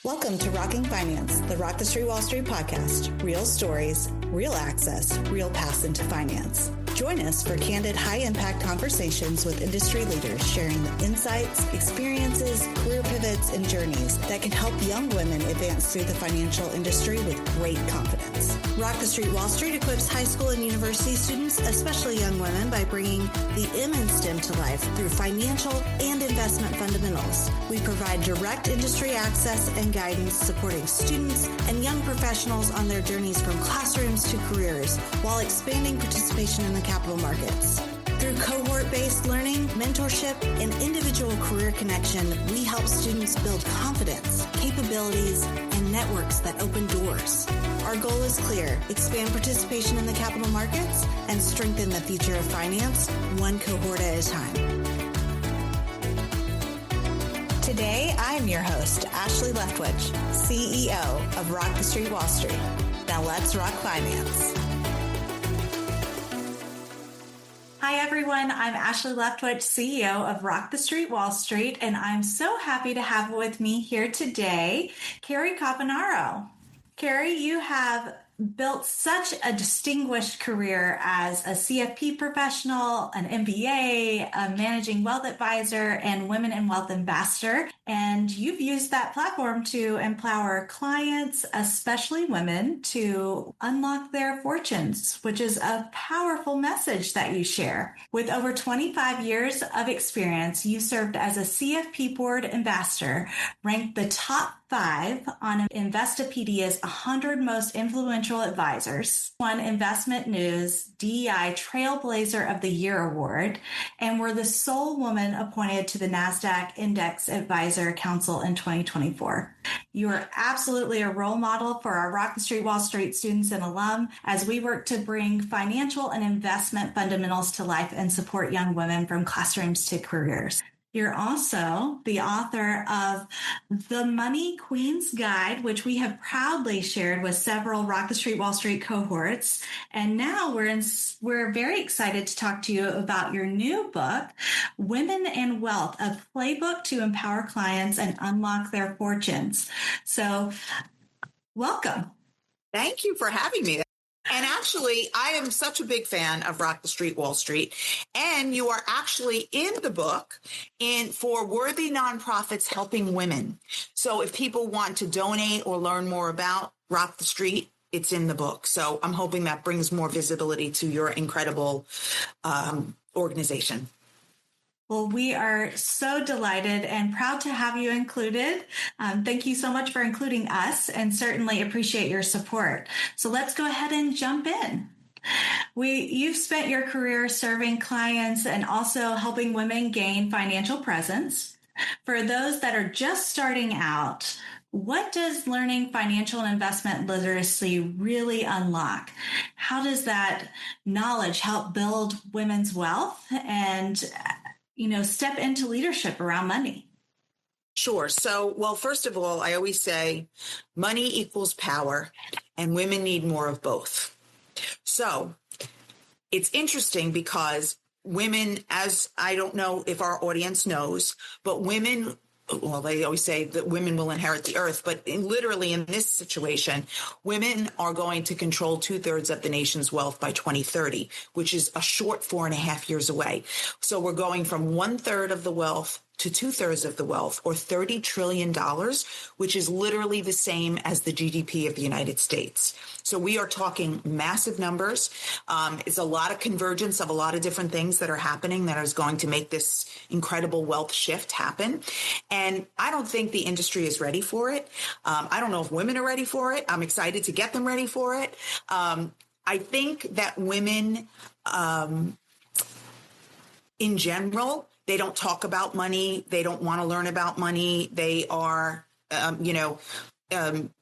Welcome to Rocking Finance, the Rock the Street Wall Street podcast. Real stories, real access, real paths into finance. Join us for candid, high-impact conversations with industry leaders sharing the insights, experiences, career pivots, and journeys that can help young women advance through the financial industry with great confidence. Rock the Street Wall Street equips high school and university students, especially young women, by bringing the M in STEM to life through financial and investment fundamentals. We provide direct industry access and guidance supporting students and young professionals on their journeys from classrooms to careers while expanding participation in the capital markets. Through cohort-based learning, mentorship, and individual career connection, we help students build confidence, capabilities, and networks that open doors. Our goal is clear: expand participation in the capital markets and strengthen the future of finance, one cohort at a time. Today, I'm your host, Ashley Leftwich, CEO of Rock the Street Wall Street. Now let's rock finance. Hi, everyone. I'm Ashley Leftwich, CEO of Rock the Street Wall Street, and I'm so happy to have with me here today, Cary Carbonaro. Cary, you have built such a distinguished career as a CFP professional, an MBA, a managing wealth advisor, and women in wealth ambassador. And you've used that platform to empower clients, especially women, to unlock their fortunes, which is a powerful message that you share. With over 25 years of experience, you served as a CFP Board Ambassador, ranked the top 5 on Investopedia's 100 most influential advisors, won Investment News DEI Trailblazer of the Year award, and were the sole woman appointed to the Nasdaq Index Advisory Council in 2024. You are absolutely a role model for our Rock the Street Wall Street students and alum as we work to bring financial and investment fundamentals to life and support young women from classrooms to careers. You're also the author of The Money Queen's Guide, which we have proudly shared with several Rock the Street Wall Street cohorts. And now we're very excited to talk to you about your new book, Women and Wealth, a Playbook to Empower Clients and Unlock Their Fortunes. So welcome. Thank you for having me. And actually, I am such a big fan of Rock the Street Wall Street. And you are actually in the book for worthy nonprofits helping women. So if people want to donate or learn more about Rock the Street, it's in the book. So I'm hoping that brings more visibility to your incredible organization. Well, we are so delighted and proud to have you included. Thank you so much for including us and certainly appreciate your support. So let's go ahead and jump in. You've spent your career serving clients and also helping women gain financial presence. For those that are just starting out, what does learning financial and investment literacy really unlock? How does that knowledge help build women's wealth and step into leadership around money? Sure. So, well, first of all, I always say money equals power and women need more of both. So it's interesting because women, as I don't know if our audience knows, but women, well, they always say that women will inherit the earth, but literally in this situation, women are going to control 2/3 of the nation's wealth by 2030, which is a short 4.5 years away. So we're going from 1/3 of the wealth to 2/3 of the wealth, or $30 trillion, which is literally the same as the GDP of the United States. So we are talking massive numbers. It's a lot of convergence of a lot of different things that are happening that is going to make this incredible wealth shift happen. And I don't think the industry is ready for it. I don't know if women are ready for it. I'm excited to get them ready for it. I think that women, in general, they don't talk about money. They don't want to learn about money. They are,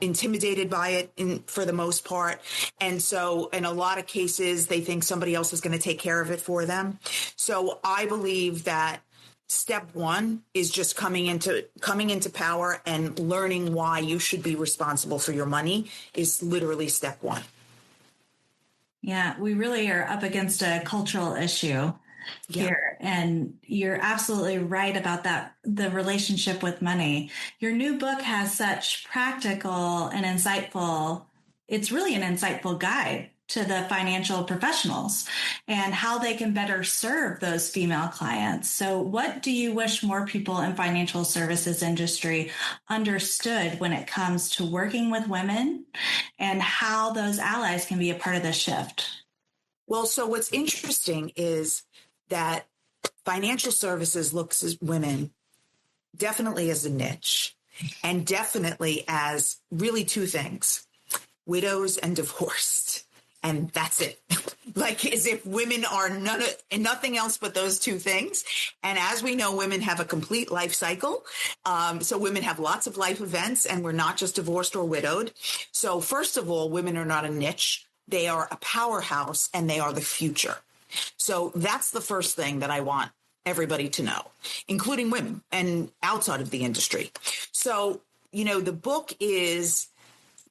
intimidated by it for the most part. And so in a lot of cases, they think somebody else is going to take care of it for them. So I believe that step one is just coming into power and learning why you should be responsible for your money is literally step one. Yeah, we really are up against a cultural issue. Yeah. here. And you're absolutely right about that, the relationship with money. Your new book has such practical and insightful, it's really an insightful guide to the financial professionals and how they can better serve those female clients. So what do you wish more people in financial services industry understood when it comes to working with women and how those allies can be a part of the shift? Well, so what's interesting is that financial services looks at women definitely as a niche and definitely as really two things, widows and divorced. And that's it. Like as if women are nothing else but those two things. And as we know, women have a complete life cycle. So women have lots of life events and we're not just divorced or widowed. So first of all, women are not a niche. They are a powerhouse and they are the future. So that's the first thing that I want everybody to know, including women and outside of the industry. So, the book is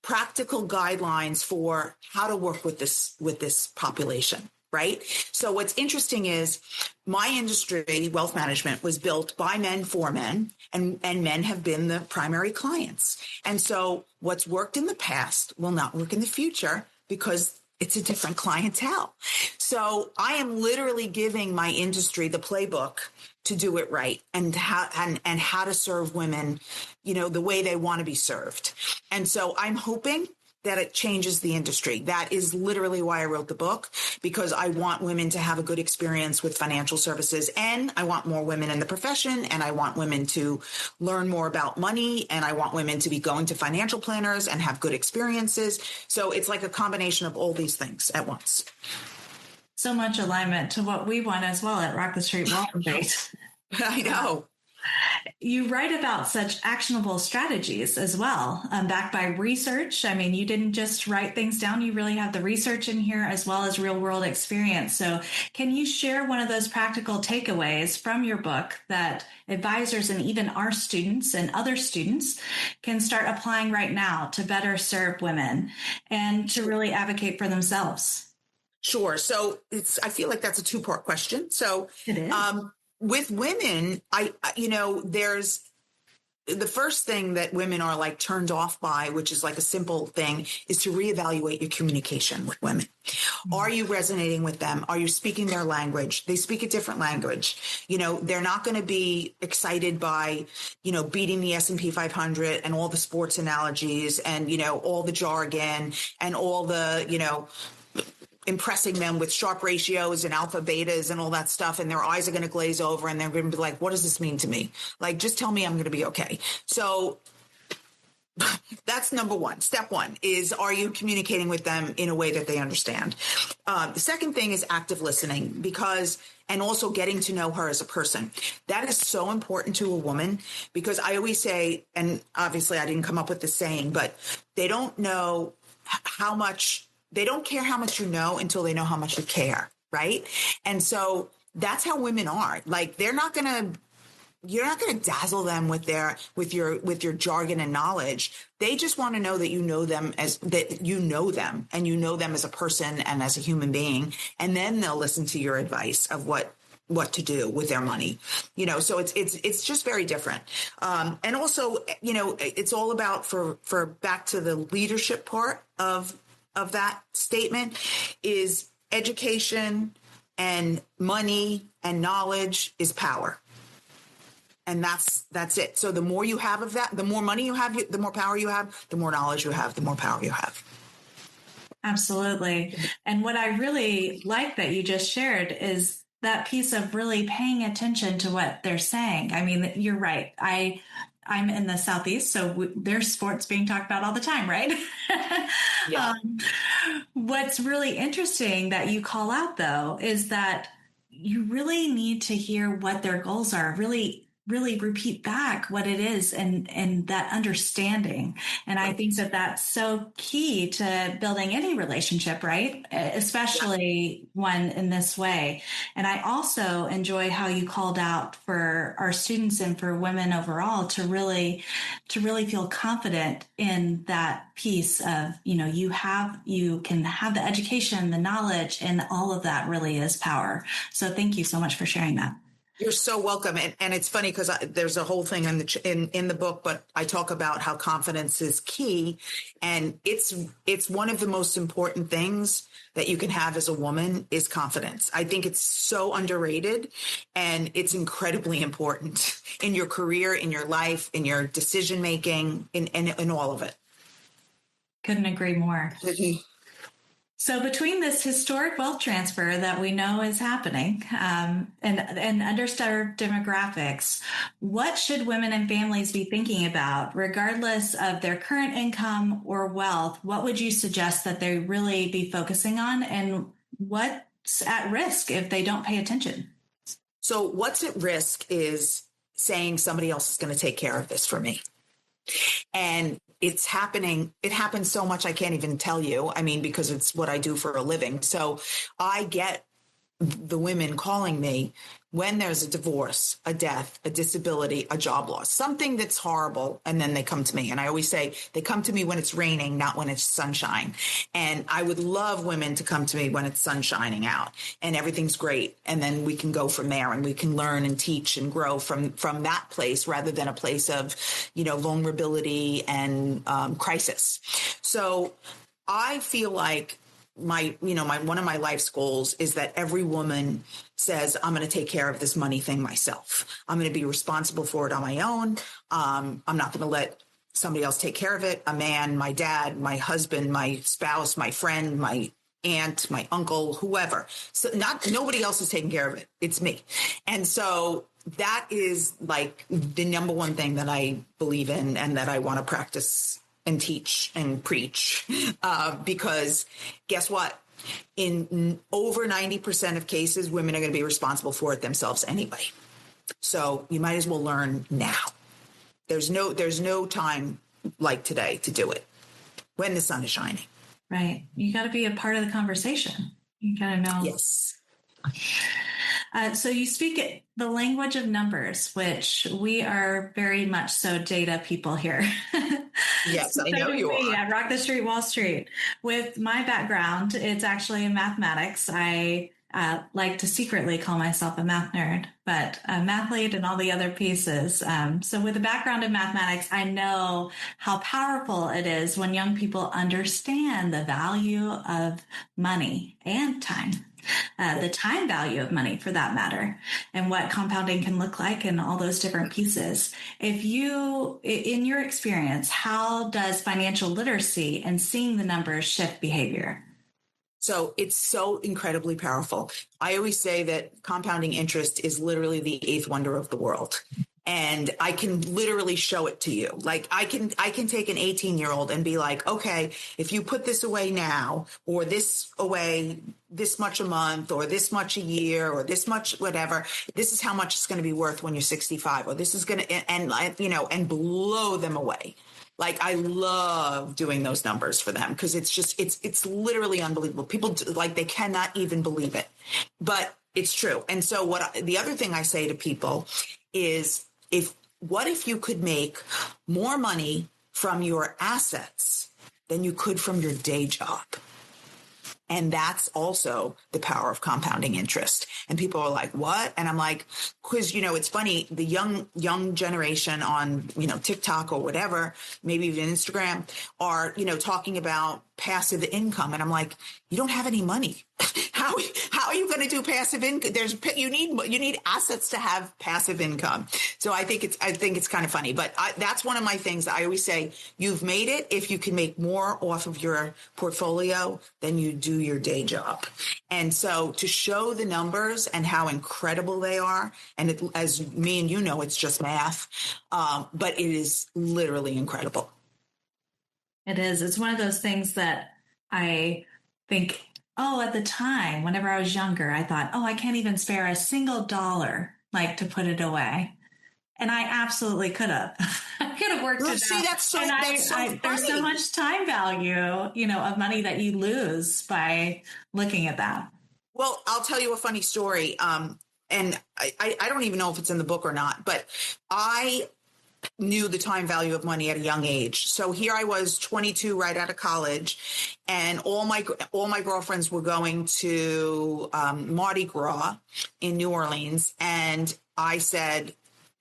practical guidelines for how to work with this population, right? So what's interesting is my industry, wealth management, was built by men for men, and men have been the primary clients. And so what's worked in the past will not work in the future because it's a different clientele. So I am literally giving my industry the playbook to do it right and how to serve women, the way they want to be served. And so I'm hoping that it changes the industry. That is literally why I wrote the book, because I want women to have a good experience with financial services, and I want more women in the profession, and I want women to learn more about money, and I want women to be going to financial planners and have good experiences. So it's like a combination of all these things at once. So much alignment to what we want as well at Rock the Street Wall Street. I know. You write about such actionable strategies as well, backed by research. I mean, you didn't just write things down. You really have the research in here as well as real world experience. So can you share one of those practical takeaways from your book that advisors and even our students and other students can start applying right now to better serve women and to really advocate for themselves? Sure. So I feel like that's a two-part question. So it is. With women, there's the first thing that women are like turned off by, which is like a simple thing, is to reevaluate your communication with women. Mm-hmm. Are you resonating with them? Are you speaking their language? They speak a different language. They're not going to be excited by, beating the S&P 500 and all the sports analogies and, all the jargon and all the, impressing them with Sharpe ratios and alpha betas and all that stuff. And their eyes are going to glaze over and they're going to be like, what does this mean to me? Like, just tell me I'm going to be okay. So that's number one. Step one is, are you communicating with them in a way that they understand? The second thing is active listening, and also getting to know her as a person. That is so important to a woman, because I always say, and obviously I didn't come up with the saying, but they don't know they don't care how much you know until they know how much you care, right? And so that's how women are. Like, you're not going to dazzle them with your jargon and knowledge. They just want to know that you know them and you know them as a person and as a human being. And then they'll listen to your advice of what to do with their money, so it's just very different. And also, it's all about for back to the leadership part of that statement is education and money and knowledge is power. And that's it. So the more you have of that, the more money you have, the more power you have, the more knowledge you have, the more power you have. Absolutely. And what I really like that you just shared is that piece of really paying attention to what they're saying. I mean, you're right. I'm in the Southeast, so there's sports being talked about all the time, right? Yeah. What's really interesting that you call out, though, is that you really need to hear what their goals are, really really repeat back what it is and that understanding. And I think that that's so key to building any relationship, right? Especially one in this way. And I also enjoy how you called out for our students and for women overall to really feel confident in that piece of, you can have the education, the knowledge, and all of that really is power. So thank you so much for sharing that. You're so welcome. And it's funny because there's a whole thing in the book, but I talk about how confidence is key. And it's one of the most important things that you can have as a woman is confidence. I think it's so underrated and it's incredibly important in your career, in your life, in your decision making, in all of it. Couldn't agree more. So between this historic wealth transfer that we know is happening and underserved demographics, what should women and families be thinking about, regardless of their current income or wealth? What would you suggest that they really be focusing on, and what's at risk if they don't pay attention? So what's at risk is saying somebody else is going to take care of this for me. And it's happening. It happens so much I can't even tell you. I mean, because it's what I do for a living. So I get the women calling me when there's a divorce, a death, a disability, a job loss, something that's horrible. And then they come to me. And I always say they come to me when it's raining, not when it's sunshine. And I would love women to come to me when it's sun shining out and everything's great. And then we can go from there and we can learn and teach and grow from that place rather than a place of, vulnerability and crisis. So I feel like one of my life's goals is that every woman says, I'm going to take care of this money thing myself. I'm going to be responsible for it on my own. I'm not going to let somebody else take care of it. A man, my dad, my husband, my spouse, my friend, my aunt, my uncle, whoever. So nobody else is taking care of it. It's me. And so that is like the number one thing that I believe in and that I want to practice and teach and preach, because guess what? In over 90% of cases, women are going to be responsible for it themselves anyway. So you might as well learn now. There's no time like today to do it when the sun is shining. Right. You got to be a part of the conversation. You got to know. Yes. So you speak the language of numbers, which we are very much so data people here. Yes, I know you are. At Rock the Street, Wall Street. With my background, it's actually in mathematics. I like to secretly call myself a math nerd, but a mathlete and all the other pieces. So with a background in mathematics, I know how powerful it is when young people understand the value of money and time. The time value of money for that matter, and what compounding can look like and all those different pieces. In your experience, how does financial literacy and seeing the numbers shift behavior? So it's so incredibly powerful. I always say that compounding interest is literally the eighth wonder of the world. And I can literally show it to you. Like I can take an 18-year-old and be like, okay, if you put this away now, or this away this much a month, or this much a year, or this much whatever, this is how much it's going to be worth when you're 65, or this is going to, and blow them away. Like I love doing those numbers for them because it's literally unbelievable. People they cannot even believe it, but it's true. And so the other thing I say to people is, what if you could make more money from your assets than you could from your day job? And that's also the power of compounding interest. And people are like, what? And I'm like, because, it's funny, the young generation on, TikTok or whatever, maybe even Instagram are, talking about passive income. And I'm like, you don't have any money. How are you going to do passive income? You need assets to have passive income. So I think it's kind of funny, but that's one of my things that I always say, you've made it if you can make more off of your portfolio than you do your day job. And so to show the numbers and how incredible they are, and as me and it's just math, but it is literally incredible. It is. It's one of those things that I think, at the time, whenever I was younger, I thought, I can't even spare a single dollar, to put it away. And I absolutely could have. I could have worked Well, it see, out. that's so And there's so funny. much time value, of money that you lose by looking at that. Well, I'll tell you a funny story. And I don't even know if it's in the book or not, but I knew the time value of money at a young age. So here I was 22 right out of college, and all my girlfriends were going to Mardi Gras in New Orleans. And I said,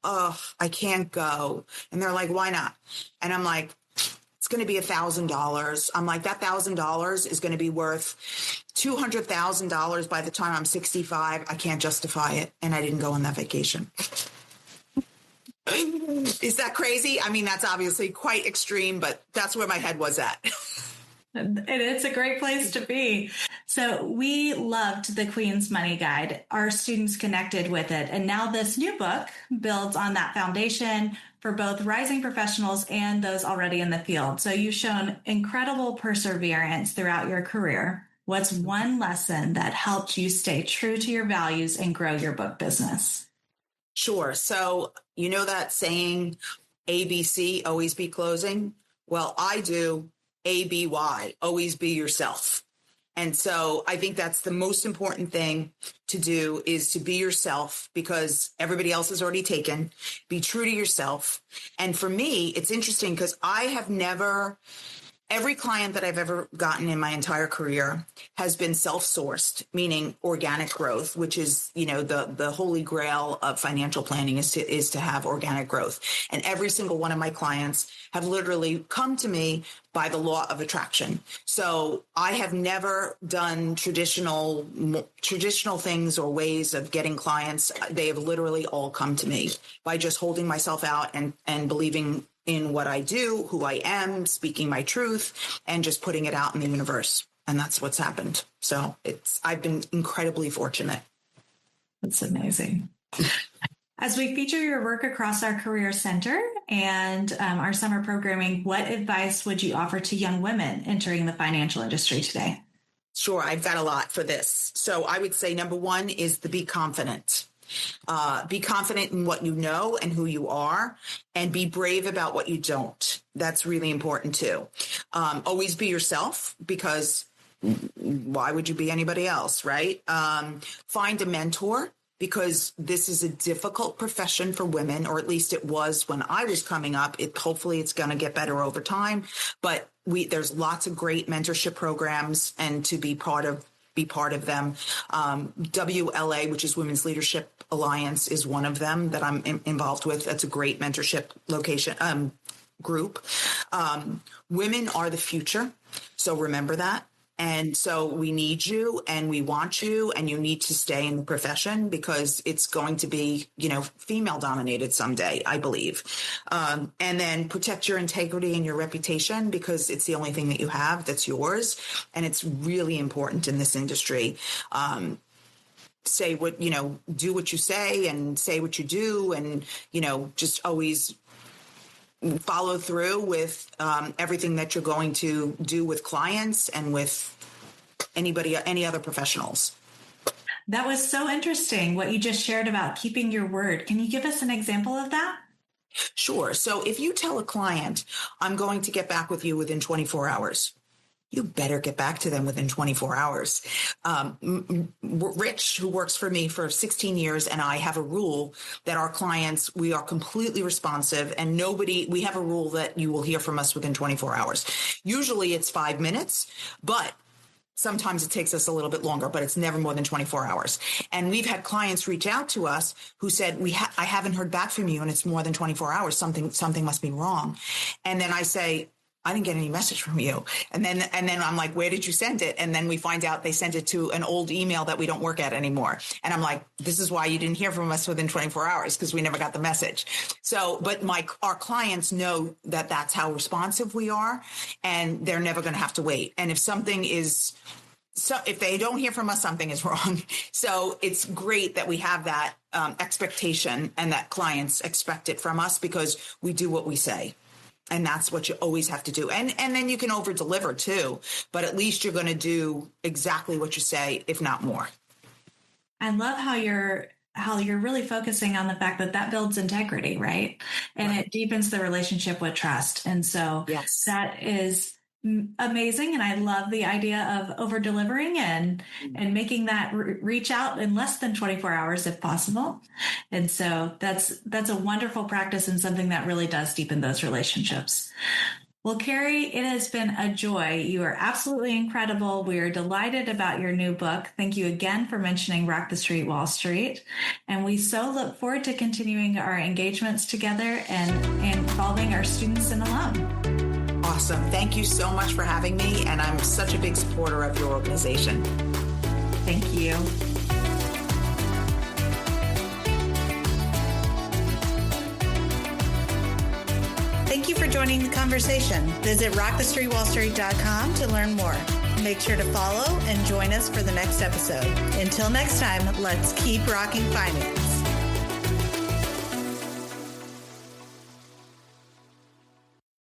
oh, I can't go. And they're like, why not? And I'm like, it's going to be $1,000. I'm like, that $1,000 is going to be worth $200,000 by the time I'm 65. I can't justify it. And I didn't go on that vacation. Is that crazy? I mean, that's obviously quite extreme, but that's where my head was at. And it's a great place to be. So we loved the Queen's Money Guide. Our students connected with it. And now this new book builds on that foundation for both rising professionals and those already in the field. So you've shown incredible perseverance throughout your career. What's one lesson that helped you stay true to your values and grow your book business? Sure. So you know that saying, ABC, always be closing? Well, I do ABY, always be yourself. And so I think that's the most important thing to do, is to be yourself, because everybody else is already taken. Be true to yourself. And for me, it's interesting because every client that I've ever gotten in my entire career has been self-sourced, meaning organic growth, which is, the holy grail of financial planning is to have organic growth. And every single one of my clients have literally come to me by the law of attraction. So I have never done traditional things or ways of getting clients. They have literally all come to me by just holding myself out and believing in what I do, who I am, speaking my truth, and just putting it out in the universe. And that's what's happened. So I've been incredibly fortunate. That's amazing. As we feature your work across our Career Center and our summer programming, what advice would you offer to young women entering the financial industry today? Sure, I've got a lot for this. So I would say number one is to be confident. Be confident in what you know and who you are, and be brave about what you don't. That's really important too. Always be yourself, because why would you be anybody else, right? Find a mentor, because this is a difficult profession for women, or at least it was when I was coming up. Hopefully it's going to get better over time, but there's lots of great mentorship programs, and to be part of them. WLA, which is Women's Leadership Alliance, is one of them that I'm involved with. That's a great mentorship group. Women are the future. So remember that. And so we need you and we want you, and you need to stay in the profession, because it's going to be, female dominated someday, I believe. And then protect your integrity and your reputation, because it's the only thing that you have that's yours. And it's really important in this industry. Say what, do what you say and say what you do, and, just always follow through with everything that you're going to do with clients and with any other professionals. That was so interesting, what you just shared about keeping your word. Can you give us an example of that? Sure. So if you tell a client, I'm going to get back with you within 24 hours, you better get back to them within 24 hours. Rich, who works for me for 16 years, and I have a rule that our clients, we are completely responsive, and we have a rule that you will hear from us within 24 hours. Usually it's 5 minutes, but sometimes it takes us a little bit longer, but it's never more than 24 hours. And we've had clients reach out to us who said, I haven't heard back from you, and it's more than 24 hours. Something must be wrong. And then I say, I didn't get any message from you. And then I'm like, where did you send it? And then we find out they sent it to an old email that we don't work at anymore. And I'm like, this is why you didn't hear from us within 24 hours, because we never got the message. So, but our clients know that that's how responsive we are, and they're never going to have to wait. And if if they don't hear from us, something is wrong. So it's great that we have that expectation, and that clients expect it from us, because we do what we say. And that's what you always have to do. And then you can over deliver too, but at least you're going to do exactly what you say, if not more. I love how you're how you're really focusing on the fact that that builds integrity, right? And Right. it deepens the relationship with trust. And so Yes. that is amazing. And I love the idea of over delivering and making that reach out in less than 24 hours if possible. And so that's a wonderful practice and something that really does deepen those relationships. Well, Cary, it has been a joy. You are absolutely incredible. We are delighted about your new book. Thank you again for mentioning Rock the Street, Wall Street. And we so look forward to continuing our engagements together and involving our students and alum. Awesome. Thank you so much for having me. And I'm such a big supporter of your organization. Thank you. Thank you for joining the conversation. Visit rockthestreetwallstreet.com to learn more. Make sure to follow and join us for the next episode. Until next time, let's keep rocking finance.